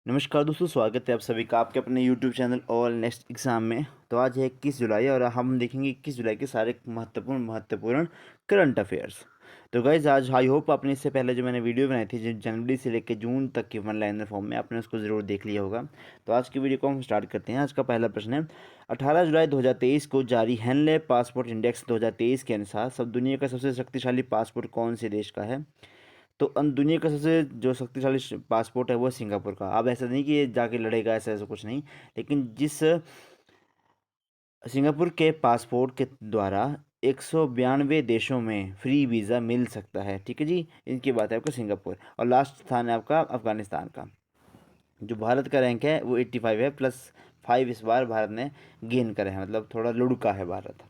नमस्कार दोस्तों, स्वागत है आप सभी का आपके अपने YouTube channel all next exam में। तो आज है 21 जुलाई और हम देखेंगे 21 जुलाई के सारे महत्वपूर्ण करंट अफेयर्स। तो गाइज़, आज आई होप आपने इससे पहले जो मैंने वीडियो बनाई थी जो जनवरी से लेकर जून तक की वन लाइनर फॉर्म में, आपने उसको ज़रूर देख लिया होगा। तो आज की वीडियो को हम स्टार्ट करते हैं। आज का पहला प्रश्न है, 18 जुलाई 2023 को जारी हेनले पासपोर्ट इंडेक्स 2023 के अनुसार सब दुनिया का सबसे शक्तिशाली पासपोर्ट कौन से देश का है? तो दुनिया का सबसे जो शक्तिशाली पासपोर्ट है वो है सिंगापुर का। अब ऐसा नहीं कि ये जाके लड़ेगा, ऐसा ऐसा कुछ नहीं, लेकिन जिस सिंगापुर के पासपोर्ट के द्वारा 192 देशों में फ्री वीज़ा मिल सकता है। ठीक है जी, इनकी बात है आपका सिंगापुर। और लास्ट स्थान है आपका अफगानिस्तान का। जो भारत का रैंक है वो 85 है, +5 इस बार भारत ने गेन करा है, मतलब थोड़ा लुढ़का है भारत।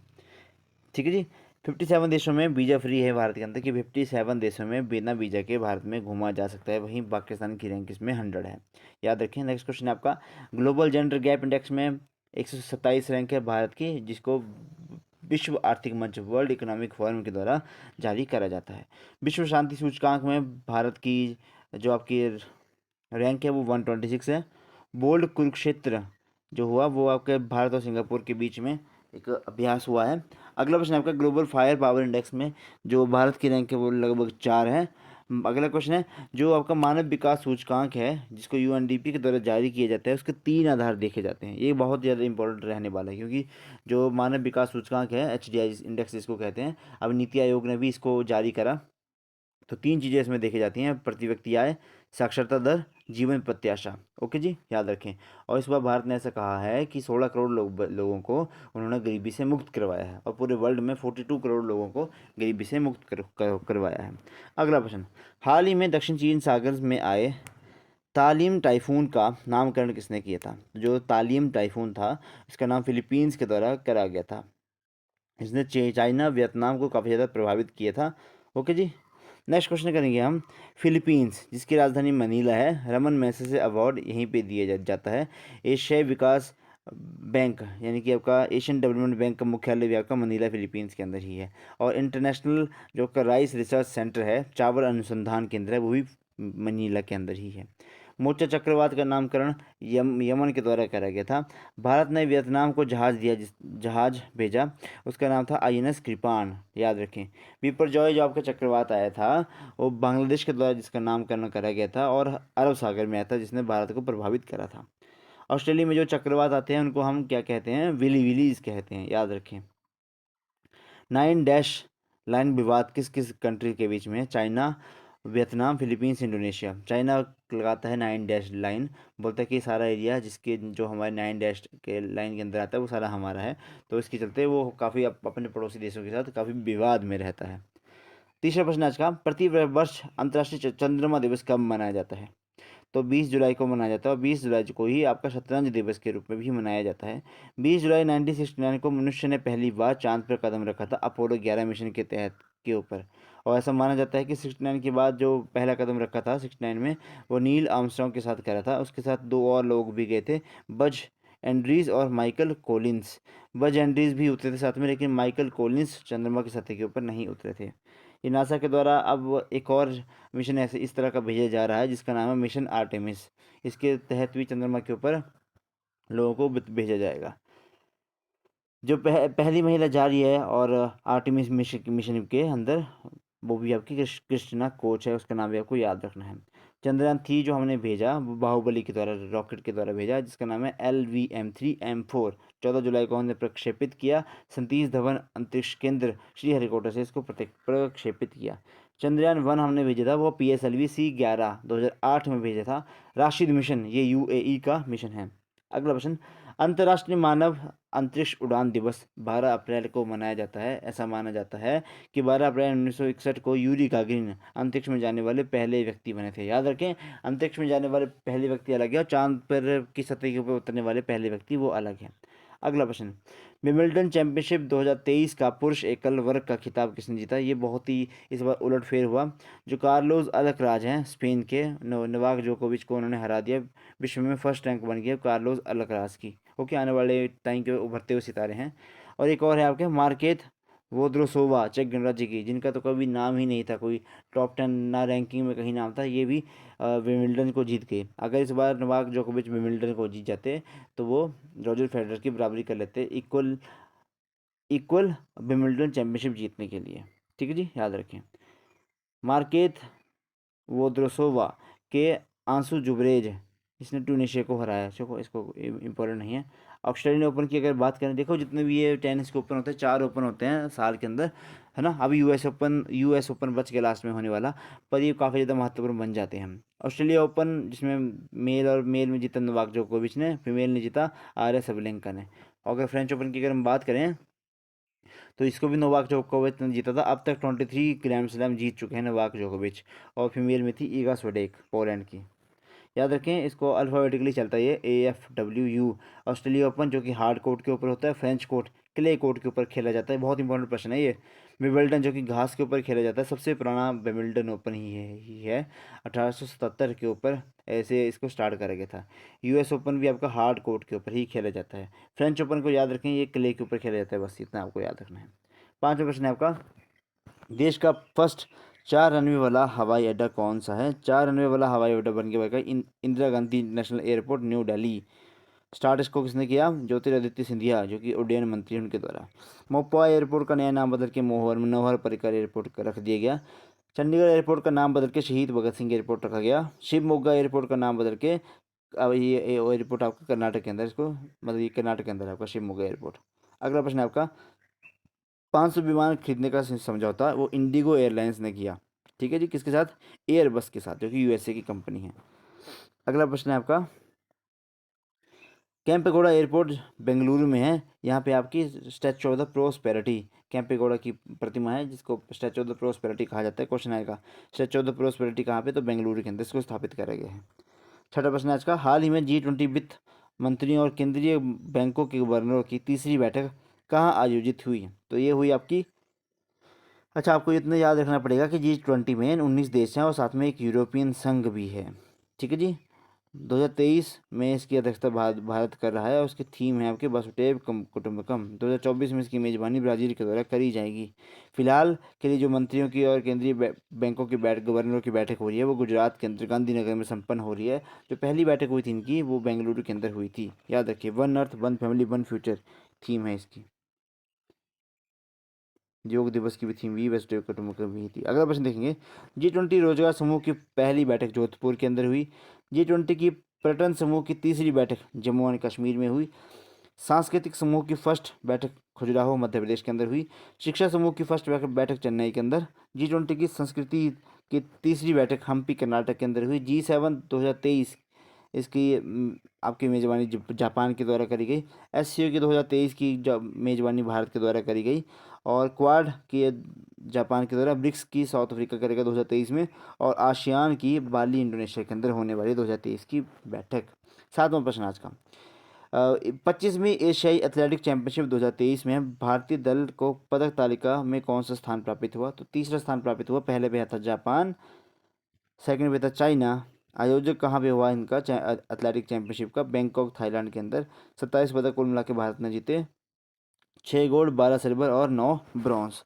ठीक है जी। 57 देशों में वीज़ा फ्री है भारत के अंदर, कि 57 देशों में बिना वीज़ा के भारत में घूमा जा सकता है। वहीं पाकिस्तान की रैंक इसमें 100 है। याद रखें। नेक्स्ट क्वेश्चन है आपका, ग्लोबल जेंडर गैप इंडेक्स में 127 रैंक है भारत की, जिसको विश्व आर्थिक मंच वर्ल्ड इकोनॉमिक फोरम के द्वारा जारी करा जाता है। विश्व शांति सूचकांक में भारत की जो आपकी रैंक है वो 126 है। बोल्ड कुरुक्षेत्र जो हुआ वो आपके भारत और सिंगापुर के बीच में एक अभ्यास हुआ है। अगला प्रश्न आपका, ग्लोबल फायर पावर इंडेक्स में जो भारत की रैंक है वो लगभग 4 है। अगला क्वेश्चन है, जो आपका मानव विकास सूचकांक है जिसको यूएनडीपी के द्वारा जारी किया जाता है, उसके 3 आधार देखे जाते हैं। ये बहुत ज़्यादा इंपॉर्टेंट रहने वाला है, क्योंकि जो मानव विकास सूचकांक है एचडीआई इंडेक्स जिसको कहते हैं, अब नीति आयोग ने भी इसको जारी करा। तो 3 चीज़ें इसमें देखी जाती हैं, प्रति व्यक्ति आय, साक्षरता दर, जीवन प्रत्याशा। ओके जी, याद रखें। और इस बार भारत ने ऐसा कहा है कि 16 करोड़ लोगों को उन्होंने गरीबी से मुक्त करवाया है, और पूरे वर्ल्ड में 42 करोड़ लोगों को गरीबी से मुक्त करवाया है। अगला प्रश्न, हाल ही में दक्षिण चीन सागर में आए तालीम टाइफून का नामकरण किसने किया था? जो तालीम टाइफून था इसका नाम फिलीपींस के द्वारा करा गया था। इसने चाइना वियतनाम को काफ़ी ज़्यादा प्रभावित किया था। ओके जी। नेक्स्ट क्वेश्चन करेंगे हम, फिलीपींस जिसकी राजधानी मनीला है, रमन मैसेसे अवार्ड यहीं पे दिया जाता है। एशियाई विकास बैंक यानी कि आपका एशियन डेवलपमेंट बैंक का मुख्यालय भी आपका मनीला फिलीपींस के अंदर ही है। और इंटरनेशनल जो का राइस रिसर्च सेंटर है, चावल अनुसंधान केंद्र है, वो भी मनीला के अंदर ही है। मोर्चा चक्रवात का नामकरण यमन के द्वारा करा गया था। भारत ने वियतनाम को जहाज भेजा, उसका नाम था आईएनएस कृपाण। याद रखें। बिपरजॉय जो आपका चक्रवात आया था वो बांग्लादेश के द्वारा जिसका नामकरण करा गया था, और अरब सागर में आया था, जिसने भारत को प्रभावित करा था। ऑस्ट्रेलिया में जो चक्रवात आते हैं उनको हम क्या कहते हैं? विलीज कहते हैं। याद रखें। 9 डैश लाइन विवाद किस किस कंट्री के बीच में है? China, Vietnam, Philippines, Indonesia. China लगाता है 9 डैश लाइन, बोलता है कि सारा एरिया जिसके जो हमारे 9 डैश के लाइन के अंदर आता है वो सारा हमारा है। तो इसके चलते वो काफ़ी अपने पड़ोसी देशों के साथ काफ़ी विवाद में रहता है। तीसरा प्रश्न आज का, प्रति वर्ष अंतर्राष्ट्रीय चंद्रमा दिवस कब मनाया जाता है? तो 20 जुलाई को मनाया जाता है, और 20 जुलाई को ही आपका शतरंज दिवस के रूप में भी मनाया जाता है। 20 जुलाई 1969 को मनुष्य ने पहली बार चांद पर कदम रखा था, अपोलो 11 मिशन के तहत के ऊपर। और ऐसा माना जाता है कि 69 के बाद जो पहला कदम रखा था 69 में, वो नील आर्मस्ट्रॉन्ग के साथ करा था। उसके साथ 2 और लोग भी गए थे, बज एंड्रीज और माइकल कोलिंस। बज एंड्रीज भी उतरे थे साथ में, लेकिन माइकल कोलिंस चंद्रमा की सतह के ऊपर नहीं उतरे थे। ये नासा के द्वारा अब एक और मिशन ऐसे इस तरह का भेजा जा रहा है जिसका नाम है मिशन आर्टेमिस। इसके तहत भी चंद्रमा के ऊपर लोगों को भेजा जाएगा। जो पहली महिला जा रही है और आर्टेमिस मिशन के अंदर, वो भी आपकी कृष्णा कोच है, उसका नाम भी आपको याद रखना है। चंद्रयान 3 जो हमने भेजा वो बाहुबली के द्वारा रॉकेट के द्वारा भेजा, जिसका नाम है LVM-3M4। 14 जुलाई को हमने प्रक्षेपित किया। सतीश धवन अंतरिक्ष केंद्र श्रीहरिकोटा से इसको प्रक्षेपित किया। चंद्रयान 1 हमने भेजा था, वो PSLV-C11 2008 में भेजा था। राशिद मिशन ये UAE का मिशन है। अगला प्रश्न, अंतर्राष्ट्रीय मानव अंतरिक्ष उड़ान दिवस 12 अप्रैल को मनाया जाता है। ऐसा माना जाता है कि 12 अप्रैल 1961 को यूरी गागरिन अंतरिक्ष में जाने वाले पहले व्यक्ति बने थे। याद रखें, अंतरिक्ष में जाने वाले पहले व्यक्ति अलग है, और चांद पर की सतह के ऊपर उतरने वाले पहले व्यक्ति वो अलग है। अगला प्रश्न, विंबलडन चैंपियनशिप 2023 का पुरुष एकल वर्ग का खिताब किसने जीता? ये बहुत ही इस बार उलटफेर हुआ। जो कार्लोस अल्कराज हैं स्पेन के, नोवाक जोकोविच को उन्होंने हरा दिया। विश्व में फर्स्ट रैंक बन गया कार्लोस अल्कराज की। ओके, आने वाले टाइम के उभरते हुए सितारे हैं। और एक और है आपके मार्केत वोद्रोसोवा चेक गणराज्य की, जिनका तो कभी नाम ही नहीं था, कोई टॉप 10 ना रैंकिंग में कहीं नाम था, ये भी विमिल्टन को जीत गए। अगर इस बार नोवाक जोकोविच विमिल्टन को जीत जाते तो वो रॉजर फेडरर की बराबरी कर लेते इक्वल इक्वल विमिल्टन चैंपियनशिप जीतने के लिए। ठीक है जी, याद रखें। मार्केत वोद्रोसोवा के आंसू जुबरेज, इसने ट्यूनीशिया को हराया। इसको इसको इम्पोर्टेंट नहीं है। ऑस्ट्रेलियन ओपन की अगर बात करें, देखो जितने भी ये टेनिस के ओपन होते हैं 4 ओपन होते हैं साल के अंदर, है ना। अभी यूएस ओपन बच गया लास्ट में होने वाला, पर ये काफ़ी ज़्यादा महत्वपूर्ण बन जाते हैं। ऑस्ट्रेलिया ओपन जिसमें मेल में जीता नोवाक जोकोविच ने, फीमेल ने जीता आर्या सबलेंका ने। और अगर फ्रेंच ओपन की अगर हम बात करें तो इसको भी नोवाक जोकोविच ने जीता था। अब तक 23 ग्रैंड स्लैम जीत चुके हैं नोवाक जोकोविच। और फीमेल में थी ईगा स्विडेक, पोलैंड की। याद रखें, इसको अल्फ़ाबेटिकली चलता है ये AFWU। ऑस्ट्रेलिया ओपन जो कि हार्ड कोर्ट के ऊपर होता है, फ्रेंच कोर्ट क्ले कोर्ट के ऊपर खेला जाता है। बहुत इंपॉर्टेंट प्रश्न है ये। विंबलडन जो कि घास के ऊपर खेला जाता है, सबसे पुराना विंबलडन ओपन ही है 1877 के ऊपर ऐसे इसको स्टार्ट करा गया था। US ओपन भी आपका हार्ड कोर्ट के ऊपर ही खेला जाता है। फ्रेंच ओपन को याद रखें, ये क्ले के ऊपर खेला जाता है, बस इतना आपको याद रखना है। 5वां प्रश्न है आपका, देश का फर्स्ट 4 रनवे वाला हवाई अड्डा कौन सा है? 4 रनवे वाला हवाई अड्डा बन के बनेगा Indira Gandhi international airport, new Delhi. Start इसको किसने किया? ज्योतिरादित्य सिंधिया, जो कि उड्डयन मंत्री उनके द्वारा। मोप्पा एयरपोर्ट का नया नाम बदल के मनोहर पर्रिकर एयरपोर्ट रख दिया गया। चंडीगढ़ एयरपोर्ट का नाम बदल के शहीद भगत सिंह एयरपोर्ट रखा गया। शिवमोगा एयरपोर्ट का नाम बदल के, अब ये एयरपोर्ट आपका कर्नाटक के अंदर, इसको मतलब ये कर्नाटक के अंदर है आपका शिवमोगा एयरपोर्ट। अगला प्रश्न है आपका, 500 विमान खरीदने का समझौता वो इंडिगो एयरलाइंस ने किया। ठीक है जी, किसके साथ? एयरबस के साथ, जो कि USA की कंपनी है। अगला प्रश्न है आपका, कैंपेगौड़ा एयरपोर्ट बेंगलुरु में है। यहाँ पे आपकी statue of the prosperity, Kempegowda की प्रतिमा है जिसको स्टैचू ऑफ द प्रोस्पेरिटी कहा जाता है। क्वेश्चन आएगा, स्टैचू ऑफ द प्रोस्पेरिटी कहाँ पे? तो बेंगलुरु के अंदर इसको स्थापित करा गया है। 6वां प्रश्न आज का, हाल ही में G20 वित्त मंत्रियों और केंद्रीय बैंकों के गवर्नरों की तीसरी बैठक कहाँ आयोजित हुई? तो ये हुई आपकी, अच्छा आपको इतना याद रखना पड़ेगा कि G20 में 19 देश हैं और साथ में एक यूरोपियन संघ भी है। ठीक है जी। 2023 में इसकी अध्यक्षता भारत कर रहा है और उसकी थीम है आपके वसुधैव कुटुंबकम। 2024 में इसकी मेजबानी ब्राज़ील के द्वारा करी जाएगी। फिलहाल के लिए जो मंत्रियों की और केंद्रीय बैंकों की गवर्नरों की बैठक हो रही है वो गुजरात के अंदर गांधीनगर में संपन्न हो रही है। जो पहली बैठक हुई थी इनकी वो बेंगलुरु के अंदर हुई थी। याद रखिए, one earth one family one future theme है इसकी। योग दिवस की भी थीम भी वसुधैव कुटुंबकम भी थी। अगला प्रश्न देखेंगे, G20 रोजगार समूह की पहली बैठक जोधपुर के अंदर हुई। G20 की पर्यटन समूह की तीसरी बैठक जम्मू एंड कश्मीर में हुई। सांस्कृतिक समूह की फर्स्ट बैठक खजुराहो मध्य प्रदेश के अंदर हुई। शिक्षा समूह की फर्स्ट बैठक चेन्नई के अंदर। G20 की संस्कृति की तीसरी बैठक हम्पी कर्नाटक के अंदर हुई। G7 2023 इसकी आपकी मेज़बानी जापान के द्वारा करी गई। SCO की 2023 की मेज़बानी भारत के द्वारा करी गई। और क्वाड की जापान के द्वारा, ब्रिक्स की साउथ अफ्रीका करेगा 2023 में। और आसियान की बाली इंडोनेशिया के अंदर होने वाली 2023 की बैठक। 7वां प्रश्न आज का, 25वीं एशियाई एथलेटिक चैंपियनशिप 2023 में भारतीय दल को पदक तालिका में कौन सा स्थान प्राप्त हुआ? तो तीसरा स्थान प्राप्त हुआ। पहले पे था जापान, सेकंड पे था चाइना। आयोजक कहाँ पे हुआ इनका एथलेटिक चैंपियनशिप का? बैंकॉक थाईलैंड के अंदर। 27 पदक कुल मिला के भारत ने जीते, 6 गोल्ड 12 सिल्वर और 9 ब्रॉन्ज।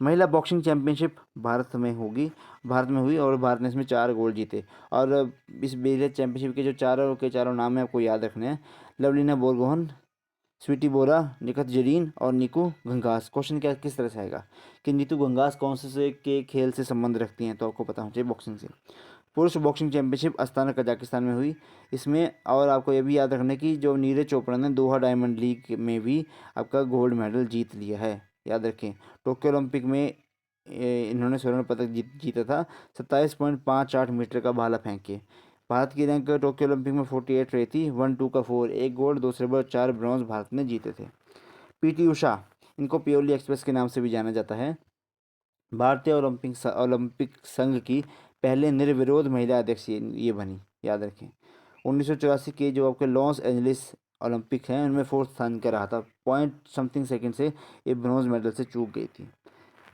महिला बॉक्सिंग चैंपियनशिप भारत में हुई और भारत ने इसमें 4 गोल्ड जीते। और इस महिला चैंपियनशिप के जो चारों नाम है आपको याद रखने हैं, लवलीना बोरगोहन, स्वीटी बोरा, निखत जरीन और नीकू घंघास। क्वेश्चन क्या किस तरह से आएगा कि नीतू घंघास कौन से के खेल से संबंध रखती हैं? तो आपको पता होना चाहिए बॉक्सिंग से। पुरुष बॉक्सिंग चैंपियनशिप अस्ताना कजाकिस्तान में हुई इसमें। और आपको ये भी याद रखना है कि जो नीरज चोपड़ा ने दोहा डायमंड लीग में भी आपका गोल्ड मेडल जीत लिया है, याद रखें। टोक्यो ओलंपिक में इन्होंने स्वर्ण पदक जीता था 27.58 मीटर का भाला फेंक के। भारत की रैंक टोक्यो ओलंपिक में 48 रही थी, 1 2 का 4, 1 गोल्ड 2 सिल्वर 4 ब्रॉन्ज भारत ने जीते थे। PT उषा, इनको प्योरली एक्सप्रेस के नाम से भी जाना जाता है, भारतीय ओलंपिक संघ की पहले निर्विरोध महिला अध्यक्ष ये बनी, याद रखें। 1984 के जो आपके लॉस एंजलिस ओलंपिक हैं उनमें 4th स्थान का रहा था, पॉइंट समथिंग सेकंड से ये ब्रॉन्ज मेडल से चूक गई थी।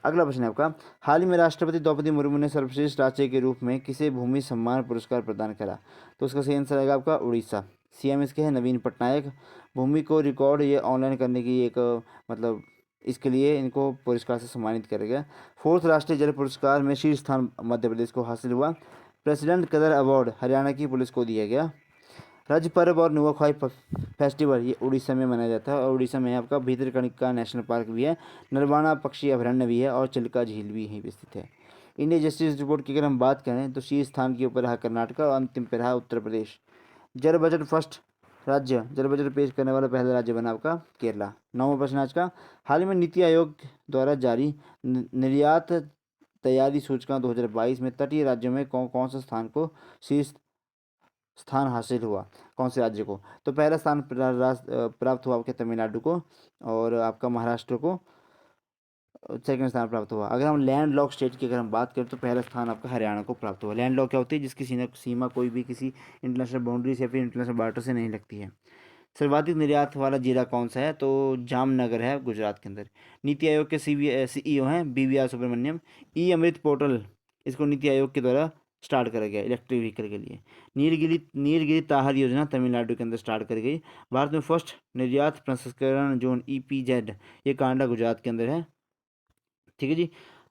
अगला प्रश्न है आपका, हाल ही में राष्ट्रपति द्रौपदी मुर्मू ने सर्वश्रेष्ठ राज्य के रूप में किसे भूमि सम्मान पुरस्कार प्रदान करा? तो उसका सही आंसर आएगा आपका उड़ीसा। CM इसके है नवीन पटनायक। भूमि को रिकॉर्ड ये ऑनलाइन करने की एक मतलब इसके लिए इनको पुरस्कार से सम्मानित किया गया। 4th राष्ट्रीय जल पुरस्कार में शीर्ष स्थान मध्य प्रदेश को हासिल हुआ। प्रेसिडेंट कदर अवार्ड हरियाणा की पुलिस को दिया गया। राज्य पर्व और नुआखाई फेस्टिवल ये उड़ीसा में मनाया जाता है, और उड़ीसा में आपका भीतरकनिका नेशनल पार्क भी है, नरवाना पक्षी अभयारण्य भी है, और चिल्का झील भी यहीं पर स्थित है। इंडिया जस्टिस रिपोर्ट की अगर हम बात करें तो शीर्ष स्थान के ऊपर रहा कर्नाटक और अंतिम पे रहा उत्तर प्रदेश। जल बजट फर्स्ट राज्य, जल बजट पेश करने वाला पहला राज्य बना आपका केरला। 9वां प्रश्न आज का, हाल ही में नीति आयोग द्वारा जारी निर्यात तैयारी सूचकांक 2022 में तटीय राज्यों में कौन सा स्थान को शीर्ष स्थान हासिल हुआ, कौन से राज्य को? तो पहला स्थान प्राप्त हुआ आपके तमिलनाडु को, और आपका महाराष्ट्र को सेकंड स्थान प्राप्त हुआ। अगर हम लैंड लॉक स्टेट की अगर हम बात करें तो पहला स्थान आपका हरियाणा को प्राप्त हुआ। लैंड लॉक क्या होती है? जिसकी सीमा कोई भी किसी इंटरनेशनल बाउंड्रीज या फिर इंटरनेशनल बॉर्डर से नहीं लगती है। सर्वाधिक निर्यात वाला जिला कौन सा है? तो जामनगर है गुजरात के अंदर। नीति आयोग के CEO हैं BVR सुब्रमण्यम। ई अमृत पोर्टल इसको नीति आयोग के द्वारा स्टार्ट करा गया इलेक्ट्रिक व्हीकल के लिए। नीलगिरी ताहर योजना तमिलनाडु के अंदर स्टार्ट कर गई। भारत में फर्स्ट निर्यात प्रसंस्करण जोन EPZ ये कांडा गुजरात के अंदर है। ठीक है जी।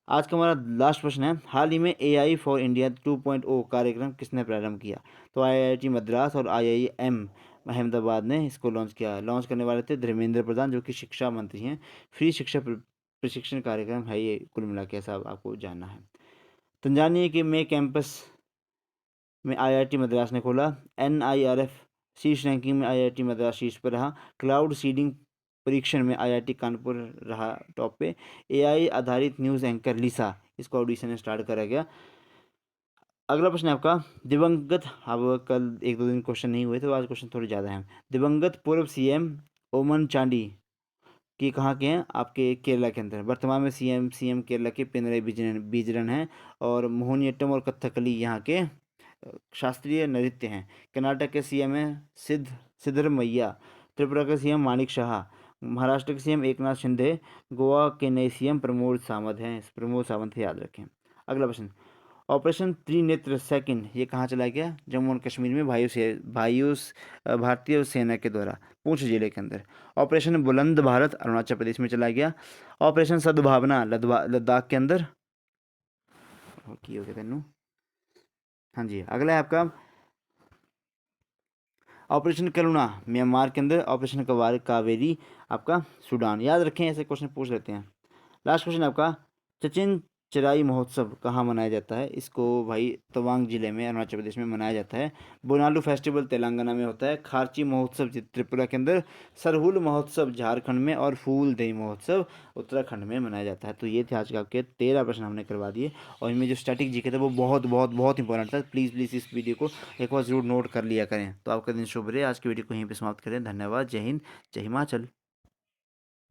आज का हमारा लास्ट प्रश्न है, हाल ही में AI फॉर इंडिया 2.0 कार्यक्रम किसने प्रारंभ किया? तो IIT मद्रास और IIM अहमदाबाद ने इसको लॉन्च किया। लॉन्च करने वाले थे धर्मेंद्र प्रधान, जो कि शिक्षा मंत्री हैं। फ्री शिक्षा प्रशिक्षण कार्यक्रम है ये, कुल मिला के साहब आपको जानना है। तंजानिया के में कैंपस में IIT मद्रास ने खोला। NIRF शीर्ष रैंकिंग में IIT मद्रास शीर्ष पर रहा। क्लाउड सीडिंग परीक्षण में IIT कानपुर रहा टॉप पे। AI आधारित न्यूज़ एंकर लिसा इसको ओडिशा ने स्टार्ट करा गया। अगला प्रश्न है आपका, दिवंगत, अब कल 1-2 दिन क्वेश्चन नहीं हुए तो आज क्वेश्चन थोड़े ज़्यादा हैं। दिवंगत पूर्व CM ओमन चांडी कि कहाँ के हैं? आपके केरला के अंदर। वर्तमान में CM केरला के पिनरई बिजरन हैं, और मोहिनीअट्टम और कथकली यहाँ के शास्त्रीय नृत्य हैं। कर्नाटक के CM हैं सिद्धरमैया। त्रिपुरा के CM मानिक शाह। महाराष्ट्र के CM एकनाथ शिंदे। गोवा के नए CM प्रमोद सावंत हैं। प्रमोद सावंत याद रखें। अगला प्रश्न, ऑपरेशन त्रिनेत्र सेकंड ये कहाँ चला गया? जम्मू और कश्मीर में भारतीय सेना के द्वारा पुंछ जिले के अंदर। ऑपरेशन बुलंद भारत अरुणाचल प्रदेश में चला गया। ऑपरेशन सद्भावना लद्दाख के अंदर की हो गया तेनू। हाँ जी। अगला है आपका ऑपरेशन करुणा म्यांमार के अंदर। ऑपरेशन कावेरी आपका सूडान। याद रखें, ऐसे क्वेश्चन पूछ लेते हैं। लास्ट क्वेश्चन आपका, चचिन चिराई महोत्सव कहाँ मनाया जाता है? इसको भाई तवांग जिले में अरुणाचल प्रदेश में मनाया जाता है। बोनालू फेस्टिवल तेलंगाना में होता है। खारची महोत्सव त्रिपुरा के अंदर। सरहुल महोत्सव झारखंड में, और फूल दही महोत्सव उत्तराखंड में मनाया जाता है। तो ये थे आज के आपके 13 प्रश्न हमने करवा दिए, और इनमें जो स्टैटिक जीके थे वो बहुत बहुत बहुत इंपॉर्टेंट था। प्लीज़ इस वीडियो को एक बार जरूर नोट कर लिया करें। तो आपका दिन शुभ रहे। आज की वीडियो को यहीं पर समाप्त करें। धन्यवाद। जय हिंद, जय हिमाचल।